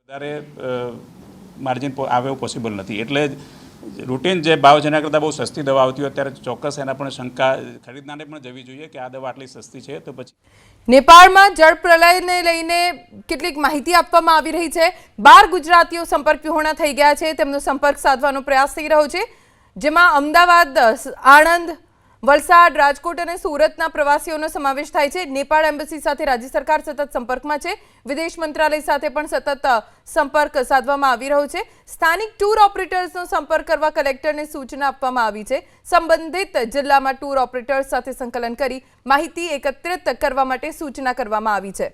વધારે માર્જિન આવે એવું પોસિબલ નથી, એટલે રૂટીન જે ભાવ જેના કરતાં બહુ સસ્તી દવા આવતી હોય ત્યારે ચોક્કસ એના પણ શંકા ખરીદનારને પણ જવી જોઈએ કે આ દવા આટલી સસ્તી છે તો પછી। નેપાળમાં જળ પ્રલયને લઈને કેટલીક માહિતી આપવામાં આવી રહી છે। 12 ગુજરાતીઓ સંપર્ક વિહોણા થઈ ગયા છે, તેમનો સંપર્ક સાધવાનો પ્રયાસ થઈ રહ્યો છે, જેમાં અમદાવાદ, આણંદ, વલસાડ, રાજકોટ અને સુરતના પ્રવાસીઓનો સમાવેશ થાય છે। નેપાળ એમ્બેસી સાથે રાજ્ય સરકાર સતત સંપર્કમાં છે, વિદેશ મંત્રાલય સાથે પણ સતત સંપર્ક સાધવામાં આવી રહ્યો છે। સ્થાનિક ટૂર ઓપરેટર્સનો સંપર્ક કરવા કલેક્ટરને સૂચના આપવામાં આવી છે। સંબંધિત જિલ્લામાં ટૂર ઓપરેટર્સ સાથે સંકલન કરી માહિતી એકત્રિત કરવા માટે સૂચના કરવામાં આવી છે।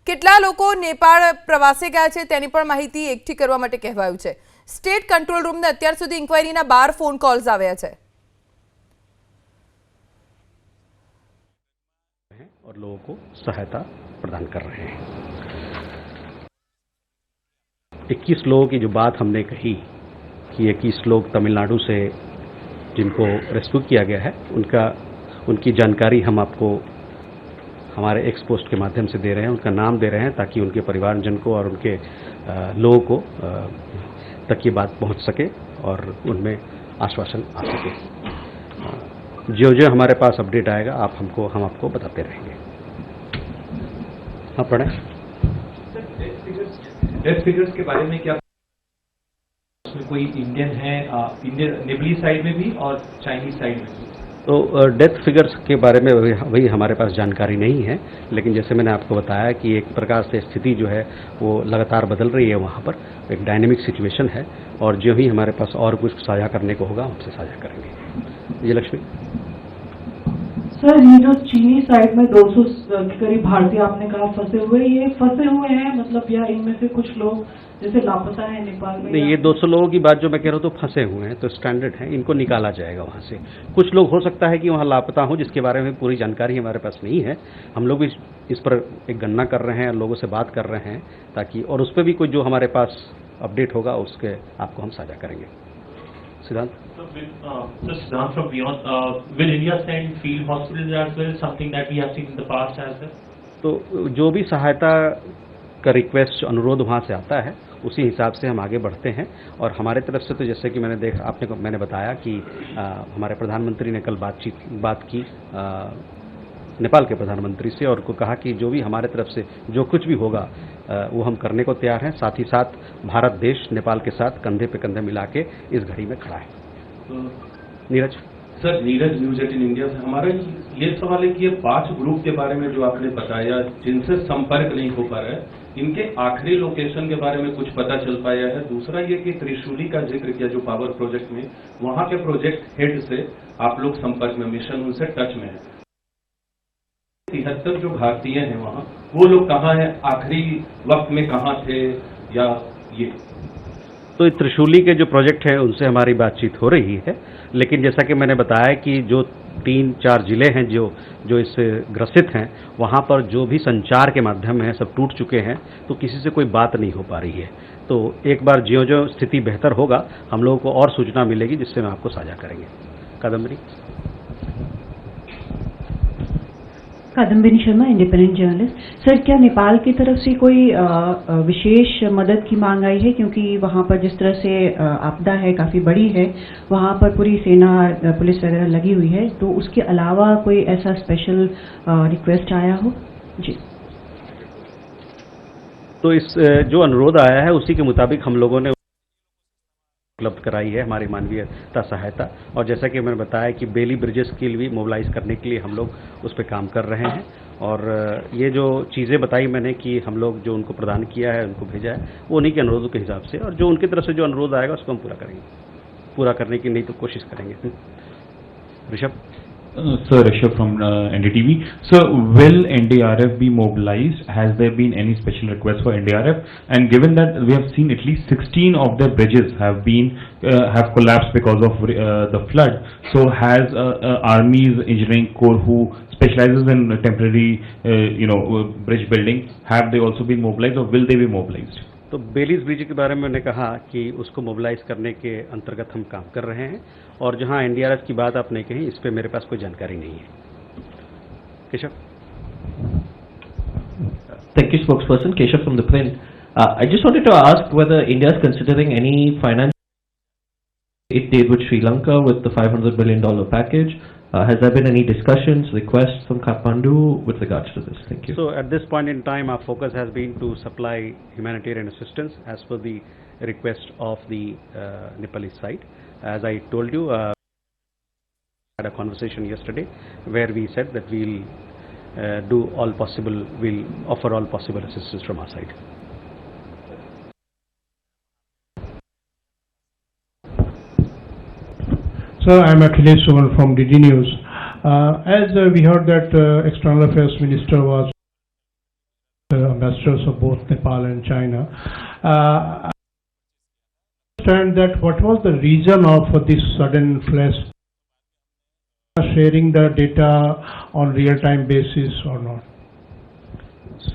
કેટલા લોકો નેપાળ પ્રવાસે ગયા છે તેની પણ માહિતી એકઠી કરવા માટે કહેવાયું છે। સ્ટેટ કંટ્રોલ રૂમને અત્યાર સુધી ઇન્ક્વાયરીના 12 ફોન કોલ્સ આવ્યા છે। और लोगों को सहायता प्रदान कर रहे हैं। 21 लोगों की जो बात हमने कही कि 21 लोग तमिलनाडु से जिनको रेस्क्यू किया गया है उनकी जानकारी हम आपको हमारे एक्सपोस्ट के माध्यम से दे रहे हैं, उनका नाम दे रहे हैं ताकि उनके परिवारजन को और उनके लोगों को तक ये बात पहुंच सके और उनमें आश्वासन आ सके। जो जो हमारे पास अपडेट आएगा हम आपको बताते रहेंगे। हाँ प्रणय, डेथ फिगर्स के बारे में क्या उसमें कोई इंडियन है, इंडियन नेबली साइड में भी और चाइनीज साइड में भी? तो डेथ फिगर्स के बारे में वही हमारे पास जानकारी नहीं है, लेकिन जैसे मैंने आपको बताया कि एक प्रकार से स्थिति जो है वो लगातार बदल रही है, वहाँ पर एक डायनेमिक सिचुएशन है और जो ही हमारे पास और कुछ साझा करने को होगा हमसे साझा करेंगे। जी लक्ष्मी। सर, ये जो चीनी साइड में 200 के करीब भारतीय आपने कहा फंसे हुए, ये फंसे हुए हैं मतलब, या इनमें से कुछ लोग जैसे लापता है नेपाल में? नहीं, ये 200 लोगों की बात जो मैं कह रहा हूँ तो फंसे हुए हैं, तो स्टैंडर्ड है, इनको निकाला जाएगा वहाँ से। कुछ लोग हो सकता है कि वहाँ लापता हो, जिसके बारे में पूरी जानकारी हमारे पास नहीं है। हम लोग भी इस पर एक गणना कर रहे हैं, लोगों से बात कर रहे हैं ताकि, और उस पर भी कोई जो हमारे पास अपडेट होगा उसके आपको हम साझा करेंगे। सिद्धांत। So Siddhant from Beyond, will India send field hospitals as well, something that we have seen in the past as well? तो जो भी सहायता का रिक्वेस्ट अनुरोध वहाँ से आता है उसी हिसाब से हम आगे बढ़ते हैं। और हमारे तरफ से तो जैसे कि मैंने बताया कि हमारे प्रधानमंत्री ने कल बात की नेपाल के प्रधानमंत्री से और उनको कहा कि जो भी हमारे तरफ से जो कुछ भी होगा वो हम करने को तैयार हैं। साथ ही साथ भारत देश नेपाल के साथ कंधे पे कंधे मिला के इस घड़ी में खड़ा है। Neeraj. Sir, Neeraj, news 18 India से हमारा ये सवाल है कि ये 5 ग्रुप के बारे में जो आपने बताया जिनसे संपर्क नहीं हो पा रहा है, इनके आखिरी लोकेशन के बारे में कुछ पता चल पाया है? दूसरा ये कि त्रिशूली का जिक्र किया जो पावर प्रोजेक्ट में, वहां के प्रोजेक्ट हेड से आप लोग संपर्क में, मिशन उनसे टच में है। 73 जो भारतीय हैं वहाँ, वो लोग कहाँ हैं, आखिरी वक्त में कहाँ थे, या ये? तो त्रिशूली के जो प्रोजेक्ट है उनसे हमारी बातचीत हो रही है, लेकिन जैसा कि मैंने बताया कि जो 3-4 जिले हैं जो इससे ग्रसित हैं, वहाँ पर जो भी संचार के माध्यम हैं सब टूट चुके हैं, तो किसी से कोई बात नहीं हो पा रही है। तो एक बार जो स्थिति बेहतर होगा हम लोगों को और सूचना मिलेगी जिससे हम आपको साझा करेंगे। Kadambari. Kadambini Sharma, independent journalist. Sir, क्या नेपाल की तरफ से कोई विशेष मदद की मांग आई है, क्योंकि वहाँ पर जिस तरह से आपदा है काफ़ी बड़ी है, वहाँ पर पूरी सेना पुलिस वगैरह लगी हुई है, तो उसके अलावा कोई ऐसा स्पेशल रिक्वेस्ट आया हो? जी। तो इस जो अनुरोध आया है उसी के मुताबिक हम लोगों ने उपलब्ध कराई है हमारी मानवीयता सहायता। और जैसा कि मैंने बताया कि बेली ब्रिजेस के लिए भी मोबिलाइज करने के लिए हम लोग उस पर काम कर रहे हैं। और ये जो चीज़ें बताई मैंने कि हम लोग जो उनको प्रदान किया है, उनको भेजा है, वो उन्हीं के अनुरोधों के हिसाब से, और जो उनकी तरफ से जो अनुरोध आएगा उसको हम पूरा करेंगे, पूरा करने की नहीं तो कोशिश करेंगे। Rishabh. Sir, Rishabh from NDTV. Sir, will NDRF be mobilized? Has there been any special request for NDRF? And given that we have seen at least 16 of their bridges have collapsed because of the flood, so has Army's engineering corps, who specializes in temporary, bridge building, have they also been mobilized, or will they be mobilized? तो बेलीज bridge के बारे में मैंने कहा कि उसको mobilise करने के अंतर्गत हम काम कर रहे हैं, और जहां एनडीआरएफ की बात आपने कही इस पे मेरे पास कोई जानकारी नहीं है। Keshav. Thank you, spokesperson. Keshav from the print. I just wanted to ask whether India is considering any financial it did with Sri Lanka with the $500 billion package. Has there been any discussions, requests from Kathmandu with regards to this? Thank you. So at this point in time, our focus has been to supply humanitarian assistance as per the request of the Nepalese side. As I told you, had a conversation yesterday where we said that we'll we'll offer all possible assistance from our side. Sir, I'm Akhilesh Suman from DD News. As we heard that External Affairs Minister was ambassadors of both Nepal and China. I understand that what was the reason of this sudden flash? Sharing the data on real-time basis or not?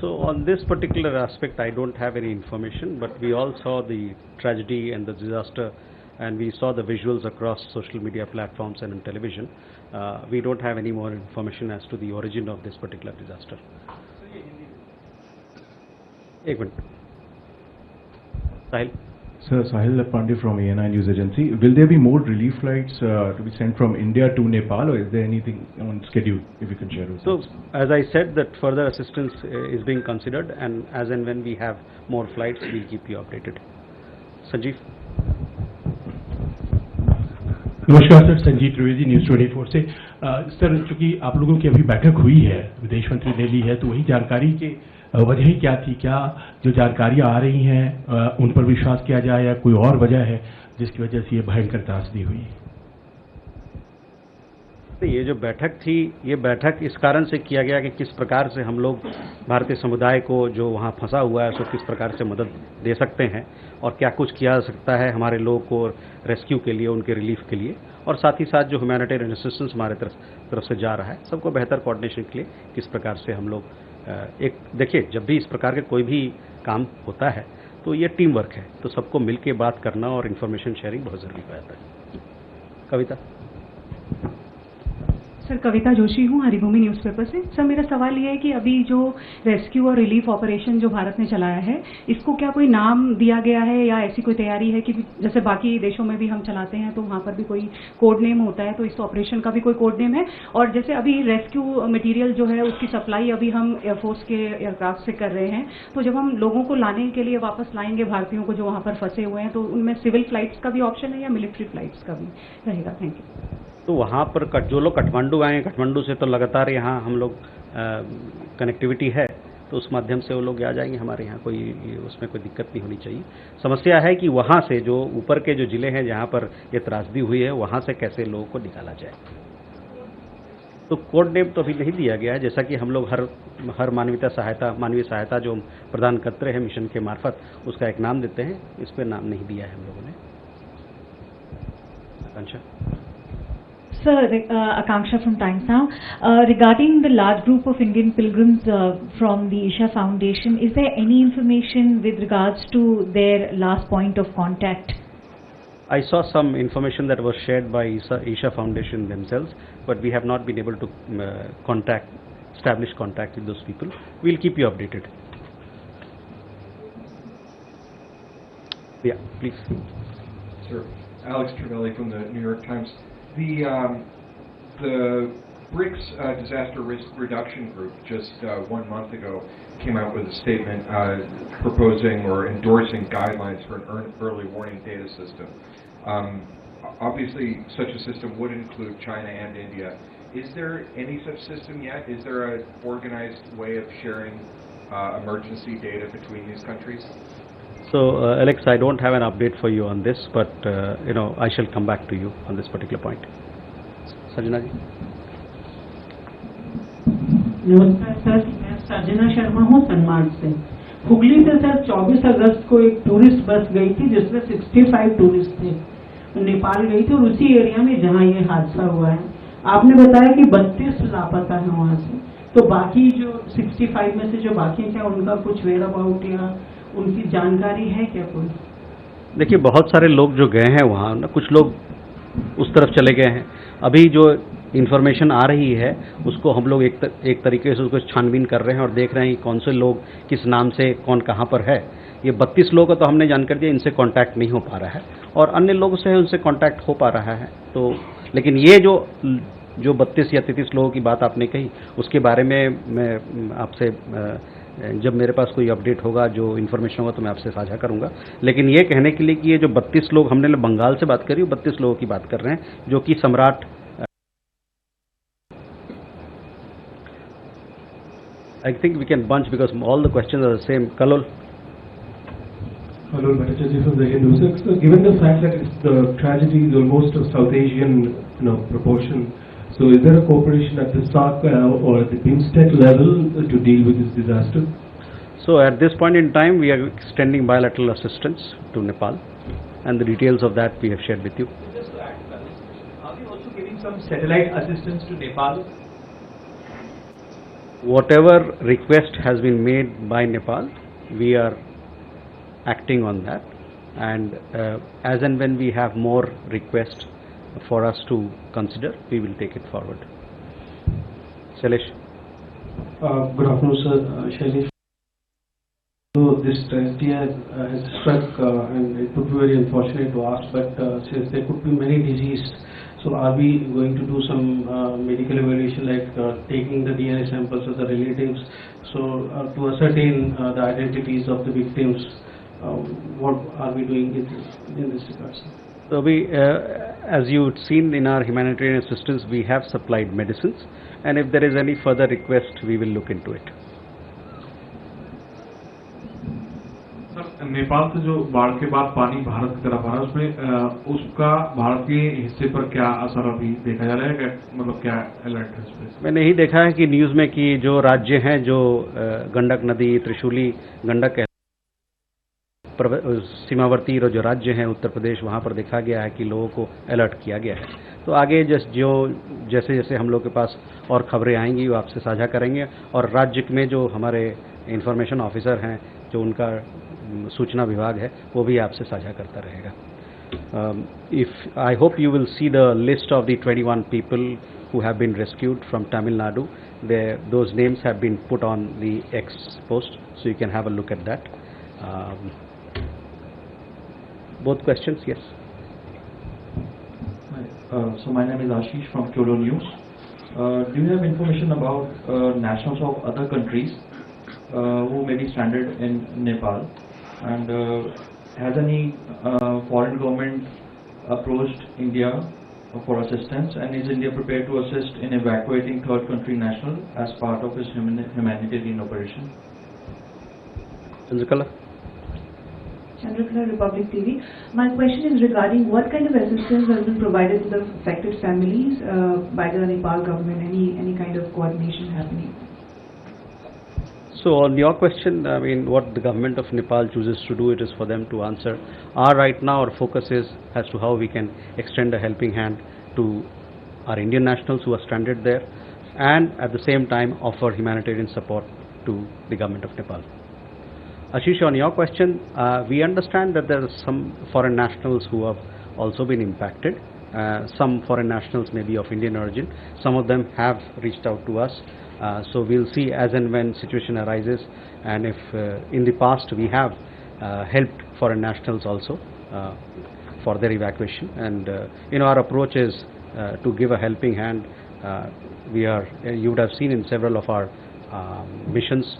So on this particular aspect, I don't have any information, but we all saw the tragedy and the disaster, and we saw the visuals across social media platforms and on television. We don't have any more information as to the origin of this particular disaster. एक minute. Sahil. Sir, Sahil Pandey from ANI News Agency. Will there be more relief flights to be sent from India to Nepal, or is there anything on schedule, if you can share with So, us? as I said, that further assistance is being considered, and as and when we have more flights, we'll keep you updated. Sanjeev. नमस्कार sir, Sanjeev Trivedi news 24 से। Sir, चूंकि आप लोगों की अभी बैठक हुई है, विदेश मंत्री ने ली है, तो वही जानकारी की वजह क्या थी? क्या जो जानकारियां आ रही हैं उन पर विश्वास किया जाए, या कोई और वजह है जिसकी वजह से ये भयंकर त्रासदी हुई? ये जो बैठक थी, ये बैठक इस कारण से किया गया कि किस प्रकार से हम लोग भारतीय समुदाय को जो वहाँ फंसा हुआ है, उसको किस प्रकार से मदद दे सकते हैं और क्या कुछ किया जा सकता है हमारे लोगों को रेस्क्यू के लिए, उनके रिलीफ के लिए, और साथ ही साथ जो ह्यूमैनिटेरियन असिस्टेंस हमारे तरफ से जा रहा है, सबको बेहतर कोऑर्डिनेशन के लिए किस प्रकार से हम लोग एक देखिए, जब भी इस प्रकार के कोई भी काम होता है तो ये टीम वर्क है, तो सबको मिल के बात करना और इन्फॉर्मेशन शेयरिंग बहुत ज़रूरी रहता है. कविता. सर, कविता जोशी हूँ, हरिभूमि न्यूज़पेपर से. सर, मेरा सवाल ये है कि अभी जो रेस्क्यू और रिलीफ ऑपरेशन जो भारत ने चलाया है, इसको क्या कोई नाम दिया गया है या ऐसी कोई तैयारी है कि जैसे बाकी देशों में भी हम चलाते हैं तो वहाँ पर भी कोई कोड नेम होता है, तो इस ऑपरेशन का भी कोई कोड नेम है? और जैसे अभी रेस्क्यू मटीरियल जो है उसकी सप्लाई अभी हम एयरफोर्स के एयरक्राफ्ट से कर रहे हैं, तो जब हम लोगों को लाने के लिए वापस लाएंगे भारतीयों को जो वहाँ पर फंसे हुए हैं, तो उनमें सिविल फ्लाइट्स का भी ऑप्शन है या मिलिट्री फ्लाइट्स का भी रहेगा? Thank you. तो वहाँ पर जो लोग काठमांडू आए हैं, काठमांडू से तो लगातार यहाँ हम लोग कनेक्टिविटी है, तो उस माध्यम से वो लोग आ जाएंगे हमारे यहाँ, कोई उसमें कोई दिक्कत नहीं होनी चाहिए. समस्या है कि वहाँ से जो ऊपर के जो जिले हैं जहाँ पर ये त्रासदी हुई है, वहाँ से कैसे लोगों को निकाला जाए. तो कोड नेम तो अभी नहीं दिया गया है, जैसा कि हम लोग हर मानवीय सहायता जो प्रदान करते हैं मिशन के मार्फत, उसका एक नाम देते हैं, इस पर नाम नहीं दिया है हम लोगों ने. आकांक्षा. Sir, Akanksha from Times Now. Regarding the large group of Indian pilgrims from the Isha Foundation, is there any information with regards to their last point of contact? I saw some information that was shared by Isha Foundation themselves, but we have not been able to establish contact with those people. We'll keep you updated. Yeah, please. Sir, Alex Travelli from the New York Times. The BRICS Disaster Risk Reduction Group just 1 month ago came out with a statement proposing or endorsing guidelines for an early warning data system. Obviously, such a system would include China and India. Is there any such system yet? Is there an organized way of sharing emergency data between these countries? So, Alex, I don't have an update for you on this, but I shall come back to you on this particular point. Sanjana ji. नमस्कार sir, मैं संजना शर्मा हूँ सनमार्ग से. हुगली से sir 24 अगस्त को एक tourist bus गई थी जिसमें 65 टूरिस्ट थे. नेपाल गई थी और उसी एरिया में जहाँ ये हादसा हुआ है. आपने बताया कि 32 लापता है वहाँ से, तो बाकी जो 65 में से जो बाकी हैं, क्या उनका कुछ वेयर अबाउट या उनकी जानकारी है क्या कोई? देखिए, बहुत सारे लोग जो गए हैं वहाँ, कुछ लोग उस तरफ चले गए हैं. अभी जो इंफॉर्मेशन आ रही है उसको हम लोग एक तरीके से उसको छानबीन कर रहे हैं और देख रहे हैं कि कौन से लोग किस नाम से कौन कहाँ पर है। ये 32 लोगों का तो हमने जानकारी दिया, इनसे कांटेक्ट नहीं हो पा रहा है और अन्य लोगों से उनसे कांटेक्ट हो पा रहा है। तो लेकिन ये जो 32 या 33 लोगों की बात आपने कही उसके बारे में मैं आपसे जब मेरे पास कोई अपडेट होगा, जो इन्फॉर्मेशन होगा तो मैं आपसे साझा करूंगा। लेकिन ये कहने के लिए कि ये जो 32 लोग हमने बंगाल से बात करी, 32 लोगों की बात कर रहे हैं जो कि सम्राट I think we can bunch because all the questions are the same. Kalol. Hello, Bhattacharya from the Hindu. So, given the fact that the tragedy is almost of South Asian, proportion, so is there a cooperation at the SAARC or at the BIMSTEC level to deal with this disaster? So at this point in time, we are extending bilateral assistance to Nepal, and the details of that we have shared with you. Just to add, are we also giving some satellite assistance to Nepal? Whatever request has been made by Nepal, we are acting on that, and as and when we have more requests for us to consider, we will take it forward. Shailesh. Good afternoon, sir. Shailesh. So this tragedy has struck, and it would be very unfortunate to ask, but since there could be many deceased, so are we going to do some medical evaluation, like taking the DNA samples of the relatives, so to ascertain the identities of the victims? What are we doing in this regard, sir? So we, as you've seen in our humanitarian assistance, we have supplied medicines, and if there is any further request, we will look into it. Nepal से जो बाढ़ के बाद पानी भारत की तरफ आ रहा है, उसमें उसका भारत के हिस्से पर क्या असर अभी देखा जा रहा है, मतलब क्या अलर्ट है इसमें? मैंने ही देखा है कि न्यूज़ में कि जो राज्य हैं जो गंडक नदी, त्रिशूली गंडक सीमावर्ती जो राज्य हैं उत्तर प्रदेश, वहाँ पर देखा गया है कि लोगों को अलर्ट किया गया है। तो आगे जैसे जैसे हम लोग के पास और खबरें आएंगी वो आपसे साझा करेंगे, और राज्य में जो हमारे इंफॉर्मेशन ऑफिसर हैं, जो उनका सूचना विभाग है, वो भी आपसे साझा करता रहेगा। If I hope you will see the list of the 21 people who have been rescued from Tamil Nadu. Those names have been put on the X post, so you can have a look at that. Both questions, yes. So my name is Ashish from Kyolo News. Do you have information about nationals of other countries who may be stranded in Nepal, and has any foreign government approached India for assistance, and is India prepared to assist in evacuating third country national as part of its humanitarian operation? Chandrakala. Chandrakala, Republic TV. My question is regarding what kind of assistance has been provided to the affected families by the Nepal government, any kind of coordination happening? So on your question, I mean, what the government of Nepal chooses to do, it is for them to answer. Right now our focus is as to how we can extend a helping hand to our Indian nationals who are stranded there, and at the same time offer humanitarian support to the government of Nepal. Ashish, on your question, we understand that there are some foreign nationals who have also been impacted. Some foreign nationals may be of Indian origin. Some of them have reached out to us. So we'll see as and when situation arises, and if in the past we have helped foreign nationals also for their evacuation, and our approach is to give a helping hand. You would have seen in several of our missions,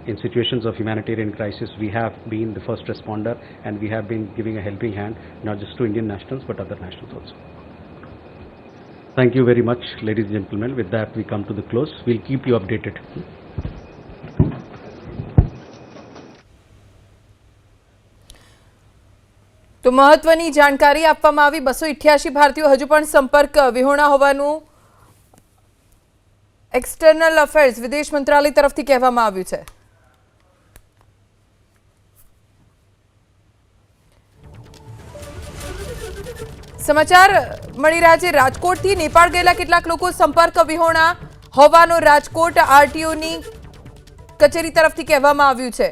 in situations of humanitarian crisis, we have been the first responder, and we have been giving a helping hand not just to Indian nationals but other nationals also. Thank you very much, ladies and gentlemen. With that, we come to the close. We'll keep you updated. તો મહત્વની જાણકારી આપવામાં આવી। 288 ભારતીયો હજુ પણ સંપર્ક વિહોણા હોવાનું એક્સટર્નલ અફેર્સ વિદેશ મંત્રાલય તરફથી કહેવામાં આવ્યું છે। સમાચાર મળી રહ્યા છે રાજકોટથી। નેપાળ ગયેલા કેટલાક લોકો સંપર્ક વિહોણા હોવાનો રાજકોટ આરટીઓની કચેરી તરફથી કહેવામાં આવ્યું છે।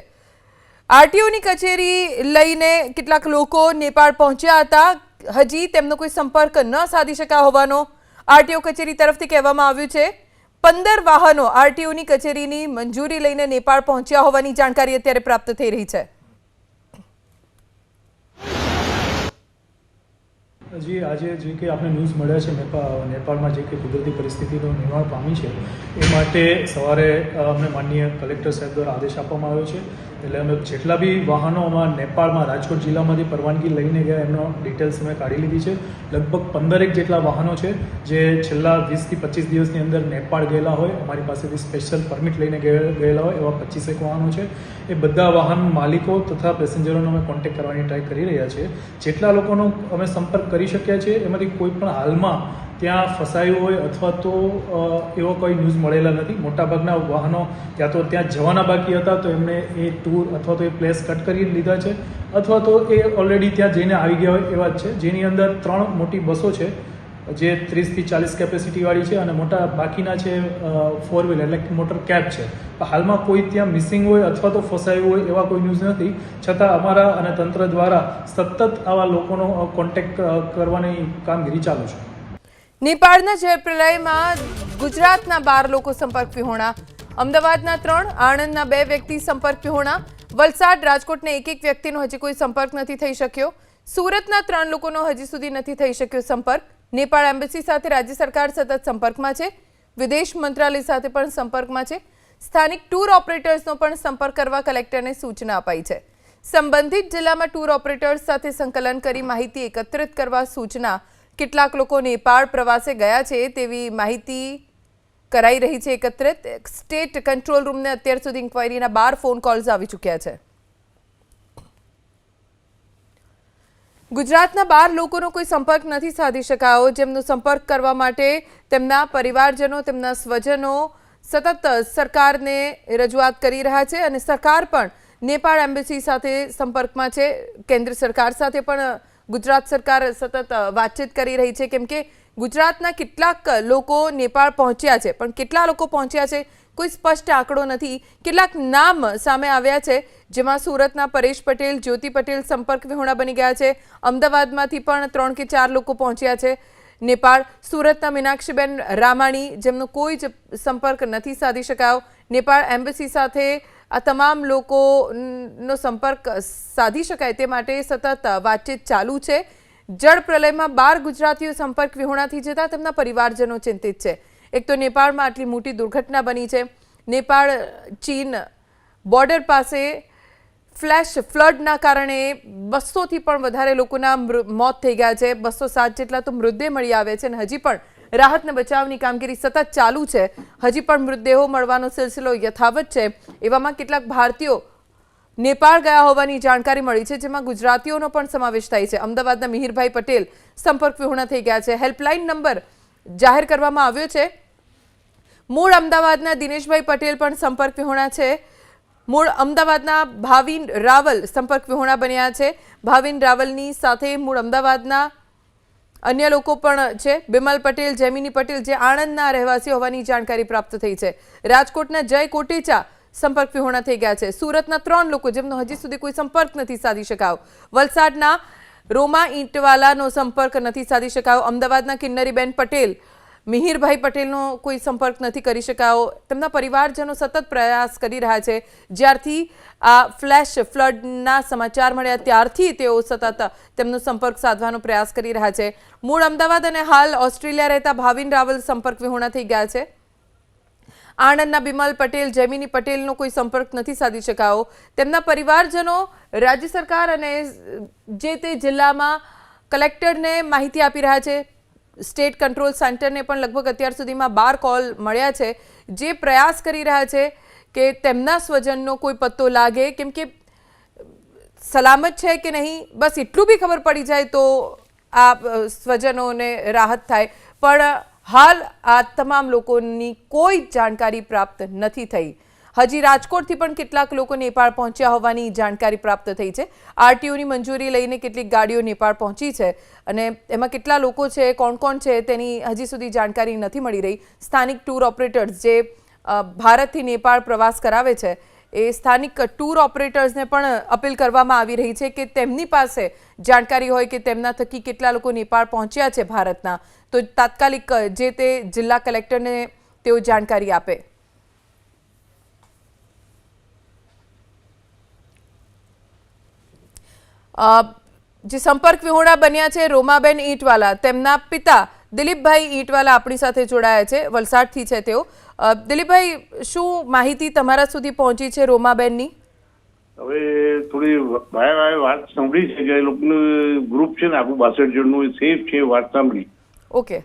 આરટીઓની કચેરી લઈને કેટલાક લોકો નેપાળ પહોંચ્યા હતા। હજી તેમનો કોઈ સંપર્ક ન સાધી શક્યા હોવાનો આરટીઓ કચેરી તરફથી કહેવામાં આવ્યું છે। 15 વાહનો આરટીઓની કચેરીની મંજૂરી લઈને નેપાળ પહોંચ્યા હોવાની જાણકારી અત્યારે પ્રાપ્ત થઈ રહી છે। જી આજે જે કે આપણે ન્યૂઝ મળ્યા છે નેપાળમાં જે કે કુદરતી પરિસ્થિતિનું નિર્માણ પામી છે એ માટે સવારે અમને માનનીય કલેક્ટર સાહેબ દ્વારા આદેશ આપવામાં આવ્યો છે। એટલે અમે જેટલા બી વાહનો અમારા નેપાળમાં રાજકોટ જિલ્લામાંથી પરવાનગી લઈને ગયા એમનો ડિટેલ્સ અમે કાઢી લીધી છે। લગભગ 15 જેટલા વાહનો છે જે છેલ્લા 20 થી 25 દિવસની અંદર નેપાળ ગયેલા હોય, અમારી પાસેથી સ્પેશિયલ પરમિટ લઈને ગયેલા હોય એવા 25 વાહનો છે। એ બધા વાહન માલિકો તથા પેસેન્જરોનો અમે કોન્ટેક્ટ કરવાની ટ્રાય કરી રહ્યા છીએ। જેટલા લોકોનો અમે સંપર્ક કરી શક્યા છે એમાંથી કોઈ પણ હાલમાં ત્યાં ફસાયું હોય અથવા તો એવો કોઈ ન્યૂઝ મળેલા નથી। મોટાભાગના વાહનો ત્યાં તો ત્યાં જવાના બાકી હતા તો એમણે એ ટૂર અથવા તો એ પ્લેસ કટ કરી લીધા છે અથવા તો એ ઓલરેડી ત્યાં જઈને આવી ગયા હોય એવા જ છે, જેની અંદર 3 મોટી બસો છે જે 30 થી 40 કેપેસિટીવાળી છે અને મોટા બાકીના છે 4 વ્હીલર એટલે મોટર કેબ છે। હાલમાં કોઈ ત્યાં મિસિંગ હોય અથવા તો ફસાયું હોય એવા કોઈ ન્યૂઝ નથી, છતાં અમારા અને તંત્ર દ્વારા સતત આવા લોકોનો કોન્ટેક્ટ કરવાની કામગીરી ચાલુ છે। નેપાળના જળપ્રલયમાં ગુજરાતના 12 લોકો સંપર્ક વિહોણા, અમદાવાદના 3, આણંદના 2 વ્યક્તિ સંપર્ક વિહોણા, વલસાડ રાજકોટના એક વ્યક્તિનો હજી કોઈ સંપર્ક નથી થઈ શક્યો, સુરતના 3 લોકોનો હજી સુધી નથી થઈ શક્યો સંપર્ક। નેપાળ એમ્બેસી સાથે રાજ્ય સરકાર સતત સંપર્કમાં છે, વિદેશ મંત્રાલય સાથે પણ સંપર્કમાં છે, સ્થાનિક ટૂર ઓપરેટર્સનો પણ સંપર્ક કરવા કલેક્ટરને સૂચના અપાઈ છે। સંબંધિત જિલ્લામાં ટૂર ઓપરેટર્સ સાથે સંકલન કરી માહિતી એકત્રિત કરવા સૂચના। કેટલાક લોકો નેપાળ પ્રવાસે ગયા છે તેવી માહિતી કરાઈ રહી છે એકત્રિત। સ્ટેટ કંટ્રોલ રૂમને અત્યાર સુધી ઇન્ક્વાયરીના 12 ફોન કોલ્સ આવી ચૂક્યા છે। ગુજરાતના 12 લોકોનો કોઈ સંપર્ક નથી સાધી શકાયો, જેમનો સંપર્ક કરવા માટે તેમના પરિવારજનો, તેમના સ્વજનો સતત સરકારને રજૂઆત કરી રહ્યા છે અને સરકાર પણ નેપાળ એમ્બેસી સાથે સંપર્કમાં છે। કેન્દ્ર સરકાર સાથે પણ ગુજરાત સરકાર સતત વાતચીત કરી રહી છે, કેમ કે ગુજરાતના કેટલાક લોકો નેપાળ પહોંચ્યા છે પણ કેટલા લોકો પહોંચ્યા છે કોઈ સ્પષ્ટ આંકડો નથી। કેટલાક નામ સામે આવ્યા છે, જેમાં સુરતના પરેશ પટેલ, જ્યોતિ પટેલ સંપર્ક વિહોણા બની ગયા છે। અમદાવાદમાંથી પણ 3 કે 4 લોકો પહોંચ્યા છે નેપાળ। સુરતના મીનાક્ષીબેન રામાણી, જેમનો કોઈ જ સંપર્ક નથી સાધી શકાયો। નેપાળ એમ્બેસી સાથે આ તમામ લોકોનો સંપર્ક સાધી શકાય તે માટે સતત વાતચીત ચાલુ છે। જળ પ્રલયમાં 12 ગુજરાતીઓ સંપર્ક વિહોણાથી જતા તેમના પરિવારજનો ચિંતિત છે। એક તો નેપાળમાં આટલી મોટી દુર્ઘટના બની છે, નેપાળ ચીન બોર્ડર પાસે ફ્લેશ ફ્લડના કારણે 200થી પણ વધારે લોકોના મોત થઈ ગયા છે, 207 જેટલા તો મૃતદેહ મળી આવે છે અને હજી પણ રાહત અને બચાવની કામગીરી સતત ચાલુ છે। હજી પણ મૃતદેહો મળવાનો સિલસિલો યથાવત છે। એવામાં કેટલાક ભારતીયો નેપાળ ગયા હોવાની જાણકારી મળી છે, જેમાં ગુજરાતીઓનો પણ સમાવેશ થાય છે। અમદાવાદના મિહિરભાઈ પટેલ સંપર્ક વિહોણા થઈ ગયા છે। હેલ્પલાઇન નંબર જાહેર કરવામાં આવ્યો છે। મૂળ અમદાવાદના દિનેશભાઈ પટેલ પણ સંપર્ક વિહોણા છે। મૂળ અમદાવાદના ભાવિન રાવલ સંપર્ક વિહોણા બન્યા છે। ભાવિન રાવલની સાથે મૂળ અમદાવાદના અન્ય લોકો પણ છે। બિમલ પટેલ, જેમિની પટેલ જે આણંદના રહેવાસી હોવાની જાણકારી પ્રાપ્ત થઈ છે। રાજકોટના જય કોટેચા સંપર્ક વિહોણા થઈ ગયા છે। સુરતના 3 લોકો જેમનો હજી સુધી કોઈ સંપર્ક નથી સાધી શકાયો। વલસાડના રોમા ઈંટવાલાનો સંપર્ક નથી સાધી શકાયો। અમદાવાદના કિન્નરીબેન પટેલ, મિહિરભાઈ પટેલનો કોઈ સંપર્ક નથી કરી શકાયો। તેમના પરિવારજનો સતત પ્રયાસ કરી રહ્યા છે। જ્યારથી આ ફ્લેશ ફ્લડના સમાચાર મળ્યા ત્યારથી તેઓ સતત તેમનો સંપર્ક સાધવાનો પ્રયાસ કરી રહ્યા છે। મૂળ અમદાવાદ અને હાલ ઓસ્ટ્રેલિયા રહેતા ભાવિન રાવલ સંપર્ક વિહોણા થઈ ગયા છે। આણંદના બિમલ પટેલ, જૈમિની પટેલનો કોઈ સંપર્ક નથી સાધી શકાયો। તેમના પરિવારજનો રાજ્ય સરકાર અને જે તે જિલ્લામાં કલેક્ટરને માહિતી આપી રહ્યા છે। સ્ટેટ કંટ્રોલ સેન્ટરને પણ લગભગ અત્યાર સુધીમાં 12 કોલ મળ્યા છે, જે પ્રયાસ કરી રહ્યા છે કે તેમના સ્વજનનો કોઈ પત્તો લાગે, કેમ કે સલામત છે કે નહીં બસ એટલું બી ખબર પડી જાય તો આ સ્વજનોને રાહત થાય, પણ હાલ આ તમામ લોકોની કોઈ જાણકારી પ્રાપ્ત નથી થઈ। હજી રાજકોટથી પણ કેટલાક લોકો નેપાળ પહોંચ્યા હોવાની જાણકારી પ્રાપ્ત થઈ છે। આરટીઓની મંજૂરી લઈને કેટલીક ગાડીઓ નેપાળ પહોંચી છે અને એમાં કેટલા લોકો છે, કોણ કોણ છે તેની હજી સુધી જાણકારી નથી મળી રહી। સ્થાનિક ટૂર ઓપરેટર્સ જે ભારતથી નેપાળ પ્રવાસ કરાવે છે એ સ્થાનિક ટૂર ઓપરેટર્સને પણ અપીલ કરવામાં આવી રહી છે કે તેમની પાસે જાણકારી હોય કે તેમના થકી કેટલા લોકો નેપાળ પહોંચ્યા છે ભારતના, તો તાત્કાલિક જે તે જિલ્લા કલેક્ટરને તેઓ જાણકારી આપે. જે સંપર્ક વિહોણા બન્યા છે રોમાબેન ઈંટવાલા, તેમના પિતા દિલીપભાઈ ઈંટવાલા આપણી સાથે જોડાયા છે, વલસાડથી છે તેઓ. દિલીપભાઈ, શું માહિતી તમારા સુધી પહોંચી છે રોમાબેનની? હવે થોડી ભાઈ વાત સાંભળી છે કે એ લોકોનું ગ્રુપ છે ને આખું 62 જણનું સેફ છે, વાત સાંભળી. ઓકે,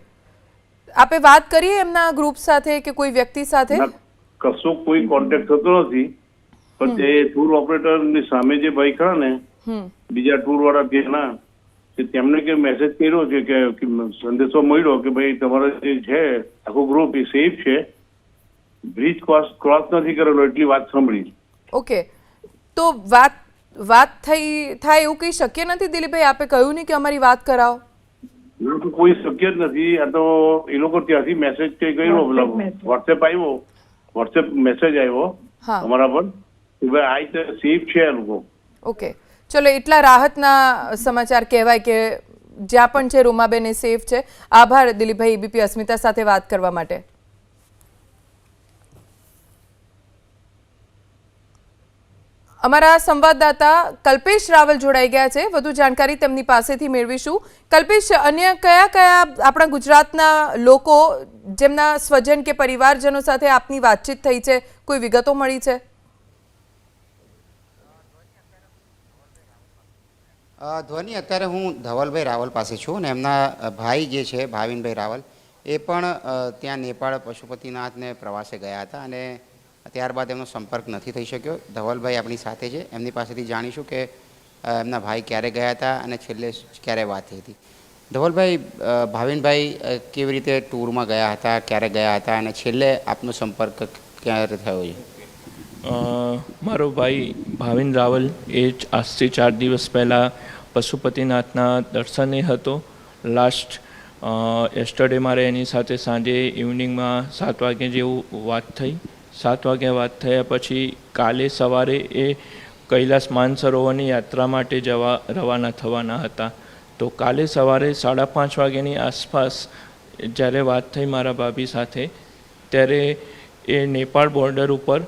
આપે વાત કરી એમના ગ્રુપ સાથે કે કોઈ વ્યક્તિ સાથે? કશો કોઈ કોન્ટેક્ટ થતો નથી, પણ જે ટૂર ઓપરેટર ની સામે જે ભાઈ ખરા ને બીજા ટૂર વાળા તેના તેમને કે મેસેજ કર્યો છે કે સંદેશો મળ્યો કે ભાઈ તમારો જે છે આખું ગ્રુપ એ સેફ છે, બ્રિજ ક્રોસ નથી કરેલો, એટલી વાત સાંભળી. ઓકે, તો વાત થાય એવું કઈ શક્ય નથી દિલીપભાઈ? આપે કહ્યું નહીં કે અમારી વાત કરાવો. કોઈ શક્ય જ નથી. આ તો એ લોકો ત્યાંથી મેસેજ કર્યો, વોટ્સએપ આવ્યો, વોટ્સએપ મેસેજ આવ્યો અમારા પર કે ભાઈ આ સેફ છે આ લોકો. ઓકે, ચલો, એટલા રાહતના સમાચાર કહેવાય કે જ્યાં પણ છે રોમાબેન એ સેફ છે. આભાર દિલીપભાઈ એબીપી અસ્મિતા સાથે વાત કરવા માટે. અમારા સંવાદદાતા કલ્પેશ રાવલ જોડાઈ ગયા છે, વધુ જાણકારી તેમની પાસેથી મેળવીશું. કલ્પેશ, અન્ય કયા કયા આપણા ગુજરાતના લોકો જેમના સ્વજન કે પરિવારજનો સાથે આપની વાતચીત થઈ છે, કોઈ વિગતો મળી છે? ધ્વનિ, અત્યારે હું ધવલભાઈ રાવલ પાસે છું અને એમના ભાઈ જે છે ભાવિનભાઈ રાવલ એ પણ ત્યાં નેપાળ પશુપતિનાથને પ્રવાસે ગયા હતા અને ત્યારબાદ એમનો સંપર્ક નથી થઈ શક્યો. ધવલભાઈ આપણી સાથે છે, એમની પાસેથી જાણીશું કે એમના ભાઈ ક્યારે ગયા હતા અને છેલ્લે ક્યારે વાત થઈ હતી. ધવલભાઈ, ભાવિનભાઈ કેવી રીતે ટૂરમાં ગયા હતા, ક્યારે ગયા હતા અને છેલ્લે આપનો સંપર્ક ક્યારે થયો છે? મારો ભાઈ ભાવિન રાવલ એ જ આજથી 4 દિવસ પહેલાં પશુપતિનાથના દર્શને હતો. લાસ્ટ યસ્ટરડે મારે એની સાથે સાંજે ઇવનિંગમાં 7 વાગે જેવું વાત થઈ. 7 વાગે વાત થયા પછી કાલે સવારે એ કૈલાસ માનસરોવરની યાત્રા માટે રવાના થવાના હતા. તો કાલે સવારે 5:30 વાગ્યાની આસપાસ જ્યારે વાત થઈ મારા ભાભી સાથે, ત્યારે એ નેપાળ બોર્ડર ઉપર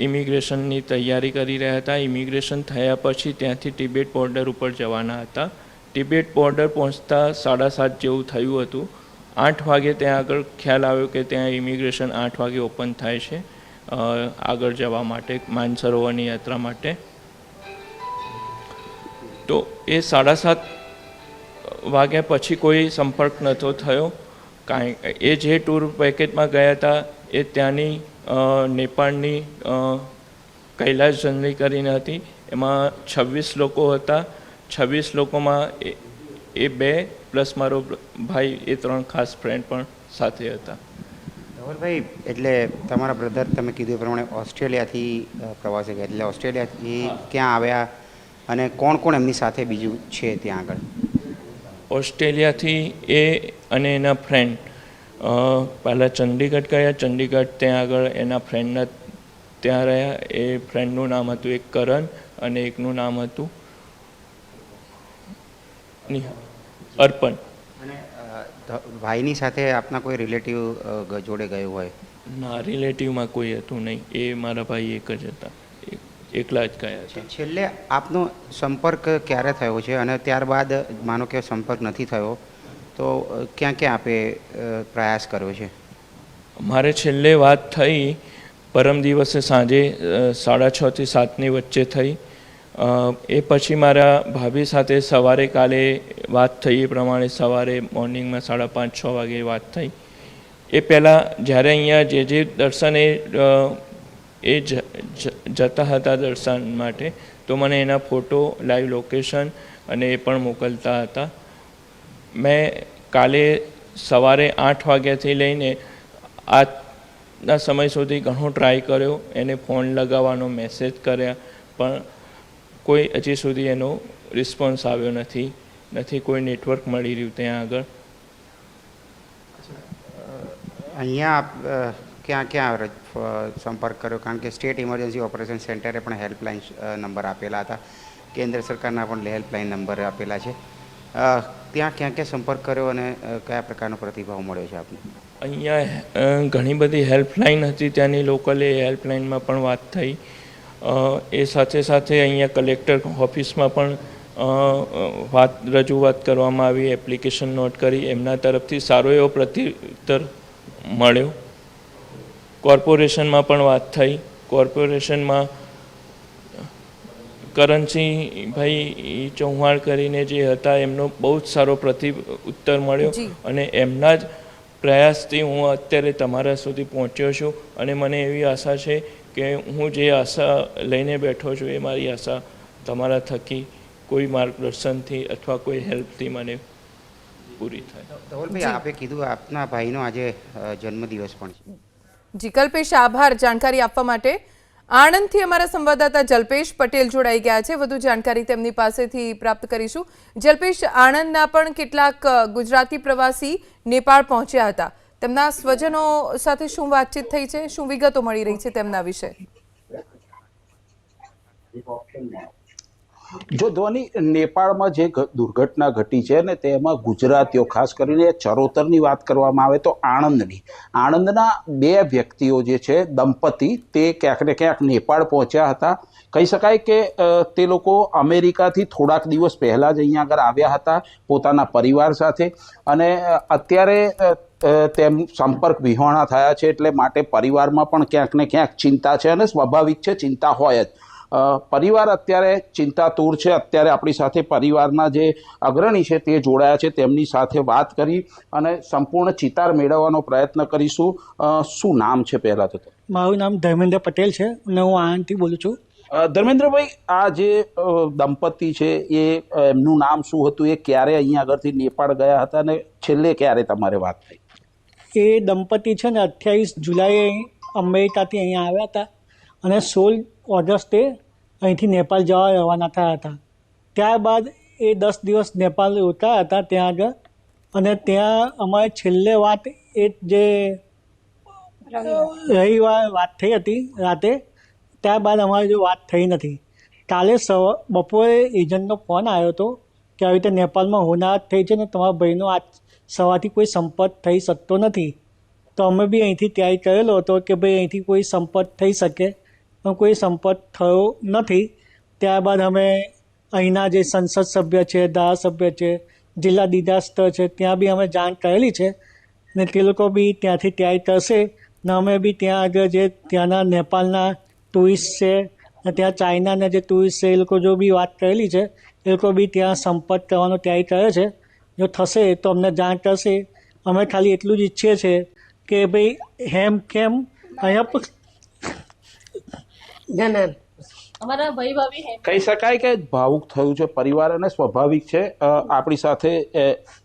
ઇમિગ્રેશનની તૈયારી કરી રહ્યા હતા. ઇમિગ્રેશન થયા પછી ત્યાંથી તિબેટ બોર્ડર ઉપર જવાના હતા. તિબેટ બોર્ડર પહોંચતા 7:30 જેવું થયું હતું. 8 વાગે ત્યાં આગળ ખ્યાલ આવ્યો કે ત્યાં ઇમિગ્રેશન 8 વાગે ઓપન થાય છે આગળ જવા માટે, માનસરોવરની યાત્રા માટે. તો એ 7:30 વાગ્યા પછી કોઈ સંપર્ક નહોતો થયો. એ જે ટૂર પેકેજમાં ગયા હતા એ ત્યાંની નેપાળની કૈલાસ જર્ની કરીને હતી. એમાં 26 લોકો હતા. 26 લોકોમાં એ 2 પ્લસ મારો ભાઈ, એ 3 ખાસ ફ્રેન્ડ પણ સાથે હતા. ધવલભાઈ, એટલે તમારા બ્રધર તમે કીધું એ પ્રમાણે ઓસ્ટ્રેલિયાથી પ્રવાસે ગયા, એટલે ઓસ્ટ્રેલિયાથી ક્યાં આવ્યા અને કોણ કોણ એમની સાથે બીજું છે ત્યાં આગળ? ઓસ્ટ્રેલિયાથી એ અને એના ફ્રેન્ડ પહેલાં ચંડીગઢ ગયા. ચંડીગઢ ત્યાં આગળ એના ફ્રેન્ડના ત્યાં રહ્યા. એ ફ્રેન્ડનું નામ હતું એક કરણ અને એકનું નામ હતું અર્પણ. અને ભાઈની સાથે આપના કોઈ રિલેટિવ જોડે ગયું હોય? ના, રિલેટિવમાં કોઈ હતું નહીં. એ મારા ભાઈ એક જ હતા, એકલા જ ગયા હતા. છેલ્લે આપનો સંપર્ક ક્યારે થયો છે અને ત્યારબાદ માનો કે સંપર્ક નથી થયો તો ક્યાં ક્યાં આપે પ્રયાસ કર્યો છે? મારે છેલ્લે વાત થઈ પરમ દિવસે સાંજે 6:30 થી 7ની વચ્ચે થઈ. એ પછી મારા ભાભી સાથે સવારે કાલે વાત થઈ. એ પ્રમાણે સવારે મોર્નિંગમાં 5:30-6 વાગે વાત થઈ. એ પહેલાં જ્યારે અહીંયા જે દર્શને એ જતા હતા દર્શન માટે, તો મને એના ફોટો, લાઈવ લોકેશન અને એ પણ મોકલતા હતા. મેં કાલે સવારે 8 વાગ્યાથી લઈને આજના સમય સુધી ઘણો ટ્રાય કર્યો, એને ફોન લગાવવાનો, મેસેજ કર્યા, પણ કોઈ હજી સુધી એનો રિસ્પોન્સ આવ્યો નથી કોઈ નેટવર્ક મળી રહ્યું ત્યાં આગળ. અહીંયા આપ ક્યાં ક્યાં સંપર્ક કર્યો? કારણ કે સ્ટેટ ઇમરજન્સી ઓપરેશન સેન્ટરે પણ હેલ્પલાઇન નંબર આપેલા હતા, કેન્દ્ર સરકારના પણ હેલ્પલાઇન નંબર આપેલા છે. ત્યાં ક્યાં ક્યાં સંપર્ક કર્યો અને કયા પ્રકારનો પ્રતિભાવ મળ્યો છે આપને? અહીંયા ઘણી બધી હેલ્પલાઇન હતી, ત્યાંની લોકલે હેલ્પલાઇનમાં પણ વાત થઈ. એ સાથે સાથે અહીંયા કલેક્ટર ઓફિસમાં પણ રજૂઆત કરવામાં આવી, એપ્લિકેશન નોટ કરી, એમના તરફથી સારો એવો પ્રત્યુત્તર મળ્યો. કોર્પોરેશનમાં પણ વાત થઈ. કોર્પોરેશનમાં કરણસિંહભાઈ ચૌહાણ કરીને જે હતા એમનો બહુ જ સારો પ્રત્યુત્તર મળ્યો અને એમના જ પ્રયાસથી હું અત્યારે તમારા સુધી પહોંચ્યો છું અને મને એવી આશા છે કે હું જે આશા લઈને બેઠો છું એ મારી આશા તમારા થકી કોઈ માર્ગદર્શનથી અથવા કોઈ હેલ્પથી મને પૂરી થાય. ધવલભાઈ, આપે કીધું આપના ભાઈનો આજે જન્મદિવસ પણ છે. જી કલ્પેશ, આભાર જાણકારી આપવા માટે. આણંદથી અમારા સંવાદદાતા જલ્પેશ પટેલ જોડાઈ ગયા છે, વધુ જાણકારી તેમની પાસેથી પ્રાપ્ત કરીશું. જલ્પેશ, આણંદના પણ કેટલાક ગુજરાતી પ્રવાસી નેપાળ પહોંચ્યા હતા, તેમના સ્વજનો સાથે શું વાતચીત થઈ છે, શું વિગતો મળી રહી છે તેમના વિશે? જો ધ્વની, નેપાળમાં જે દુર્ઘટના ઘટી છે ને તેમાં ગુજરાતીઓ, ખાસ કરીને ચરોતરની વાત કરવામાં આવે તો આણંદના 2 વ્યક્તિઓ જે છે, દંપતી, તે ક્યાંક ને ક્યાંક નેપાળ પહોંચ્યા હતા. કહી શકાય કે તે લોકો અમેરિકાથી થોડાક દિવસ પહેલાં જ અહીંયા આગળ આવ્યા હતા પોતાના પરિવાર સાથે અને અત્યારે તેમ સંપર્ક વિહોણા થયા છે, એટલે માટે પરિવારમાં પણ ક્યાંક ને ક્યાંક ચિંતા છે અને સ્વાભાવિક છે, ચિંતા હોય જ. પરિવાર અત્યારે ચિંતાતુર છે. અત્યારે આપણી સાથે પરિવારના જે અગ્રણી છે તે જોડાયા છે, તેમની સાથે વાત કરી અને સંપૂર્ણ ચિતાર મેળવવાનો પ્રયત્ન કરીશું. શું નામ છે પહેલાં તો? મારું નામ ધર્મેન્દ્ર પટેલ છે અને હું આણંદથી બોલું છું. ધર્મેન્દ્રભાઈ, આ જે દંપતી છે એ એમનું નામ શું હતું? એ ક્યારે અહીંયા આગળથી નેપાળ ગયા હતા અને છેલ્લે ક્યારે તમારે વાત થઈ? એ દંપતી છે ને 28 જુલાઈએ અમેરિકાથી અહીંયા આવ્યા હતા અને 16 ઓગસ્ટે અહીંથી નેપાળ જવા રવાના થયા હતા. ત્યારબાદ એ 10 દિવસ નેપાળ રોકાયા હતા ત્યાં આગળ અને ત્યાં અમારે છેલ્લે વાત એ જે રવિવાર વાત થઈ હતી રાતે, ત્યારબાદ અમારી જો વાત થઈ નથી. કાલે બપોરે એજન્ટનો ફોન આવ્યો હતો કે આવી રીતે નેપાળમાં હોનારત થઈ છે ને તમારા ભાઈનો આજ સવારથી કોઈ સંપર્ક થઈ શકતો નથી. તો અમે બી અહીંથી તૈયારી કરેલો હતો કે ભાઈ અહીંથી કોઈ સંપર્ક થઈ શકે, પણ કોઈ સંપર્ક થયો નથી. ત્યારબાદ અમે અહીંના જે સંસદ સભ્ય છે, ધારાસભ્ય છે, જિલ્લા ડિઝાસ્ટર છે, ત્યાં બી અમે જાણ કરેલી છે ને તે લોકો બી ત્યાંથી તૈયારી કરશે ને અમે બી ત્યાં આગળ જે ત્યાંના નેપાળના ટુરિસ્ટ છે અને ત્યાં ચાઇનાના જે ટુરિસ્ટ છે એ લોકો જો બી વાત કરેલી છે, એ લોકો બી ત્યાં સંપર્ક કરવાનો તૈયારી કરે છે. જો થશે તો અમને જાણ કરશે. અમે ખાલી એટલું જ ઈચ્છીએ છીએ કે ભાઈ કેમ અહીંયા કહી શકાય કે ભાવુક થયું છે પરિવાર અને સ્વાભાવિક છે. આપણી સાથે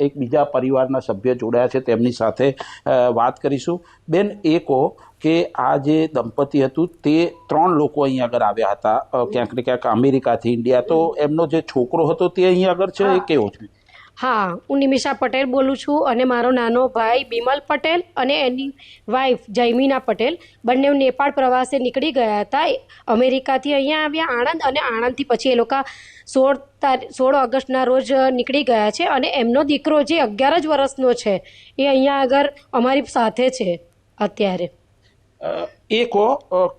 એક બીજા પરિવારના સભ્ય જોડાયા છે, તેમની સાથે વાત કરીશું. બેન, એ કહો કે આ જે દંપતી હતું તે 3 લોકો અહીં આગળ આવ્યા હતા ક્યાંક ને ક્યાંક અમેરિકાથી ઇન્ડિયા, તો એમનો જે છોકરો હતો તે અહીં આગળ છે, એ કેવો છે? હા, હું નિમિષા પટેલ બોલું છું અને મારો નાનો ભાઈ બિમલ પટેલ અને એની વાઈફ જયમીના પટેલ બંને નેપાળ પ્રવાસે નીકળી ગયા હતા. અમેરિકાથી અહીંયા આવ્યા આણંદ અને આણંદથી પછી એ લોકો 16 ઓગસ્ટના રોજ નીકળી ગયા છે અને એમનો દીકરો જે 11 જ વર્ષનો છે એ અહીંયા આગળ અમારી સાથે છે અત્યારે. એ કહો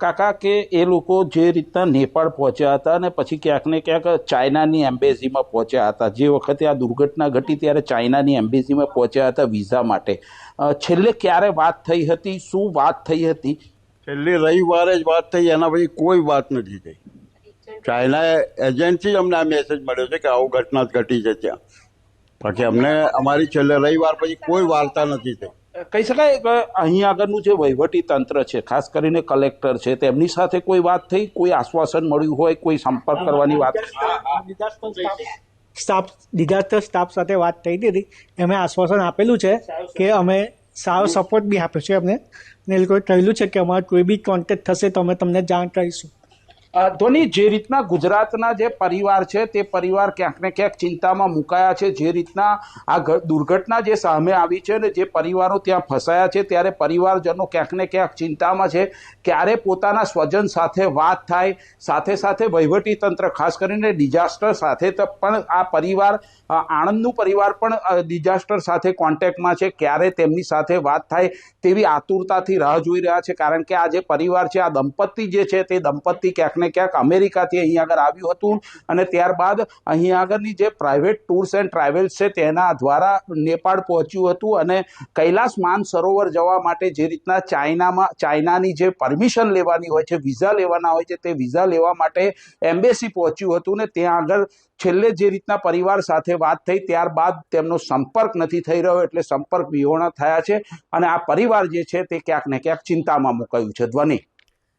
કાકા કે એ લોકો જે રીતના નેપાળ પહોંચ્યા હતા અને પછી ક્યાંક ને ક્યાંક ચાઇનાની એમ્બેસીમાં પહોંચ્યા હતા, જે વખતે આ દુર્ઘટના ઘટી ત્યારે ચાઇનાની એમ્બેસીમાં પહોંચ્યા હતા વિઝા માટે, છેલ્લે ક્યારે વાત થઈ હતી? શું વાત થઈ હતી? છેલ્લી રવિવારે જ વાત થઈ, એના પછી કોઈ વાત નથી થઈ. ચાઇના એજન્સી અમને આ મેસેજ મળ્યો છે કે આવું ઘટના ઘટી છે ત્યાં, પછી અમને અમારી છેલ્લે રવિવાર પછી કોઈ વાર્તા નથી થઈ. કહી શકાય કે અહીં આગળનું જે વહીવટી તંત્ર છે, ખાસ કરીને કલેક્ટર છે, તેમની સાથે કોઈ વાત થઈ? કોઈ આશ્વાસન મળ્યું હોય? કોઈ સંપર્ક કરવાની વાત? ડિઝાસ્ટર સ્ટાફ સાથે વાત થઈ હતી, એમણે આશ્વાસન આપેલું છે કે અમે સારો સપોર્ટ બી આપ્યો છે અમને ને એ લોકોએ કહેલું છે કે અમારે કોઈ બી કોન્ટેક્ટ થશે તો અમે તમને જાણ કરીશું. ધોની, જે રીતના ગુજરાતના જે પરિવાર છે તે પરિવાર ક્યાંક ને ક્યાંક ચિંતામાં મુકાયા છે, જે રીતના આ દુર્ઘટના જે સામે આવી છે ને જે પરિવારો ત્યાં ફસાયા છે, ત્યારે પરિવારજનો ક્યાંક ને ક્યાંક ચિંતામાં છે. ક્યારે પોતાના સ્વજન સાથે વાત થાય, સાથે સાથે વહીવટીતંત્ર ખાસ કરીને ડિઝાસ્ટર સાથે પણ આ પરિવાર, આણંદનું પરિવાર પણ ડિઝાસ્ટર સાથે કોન્ટેક્ટમાં છે. ક્યારે તેમની સાથે વાત થાય તેવી આતુરતાથી રાહ જોઈ રહ્યા છે, કારણ કે આ જે પરિવાર છે, આ દંપતી જે છે તે દંપતી ક્યાંક ને ક્યાંક અમેરિકાથી અહીં આગળ આવ્યું હતું અને ત્યારબાદ અહીં આગળની જે પ્રાઇવેટ ટૂર્સ એન્ડ ટ્રાવેલ્સ છે તેના દ્વારા નેપાળ પહોંચ્યું હતું અને કૈલાસ માનસરોવર જવા માટે જે રીતના ચાઇનાની જે પરમિશન લેવાની હોય છે, વિઝા લેવાના હોય છે, તે વિઝા લેવા માટે એમ્બેસી પહોંચ્યું હતું ને ત્યાં આગળ છેલ્લે જે રીતના પરિવાર સાથે વાત થઈ ત્યારબાદ તેમનો સંપર્ક નથી થઈ રહ્યો, એટલે સંપર્ક વિહોણા થયા છે અને આ પરિવાર જે છે તે ક્યાંક ને ક્યાંક ચિંતામાં મુકાયું છે. ધ્વનિ.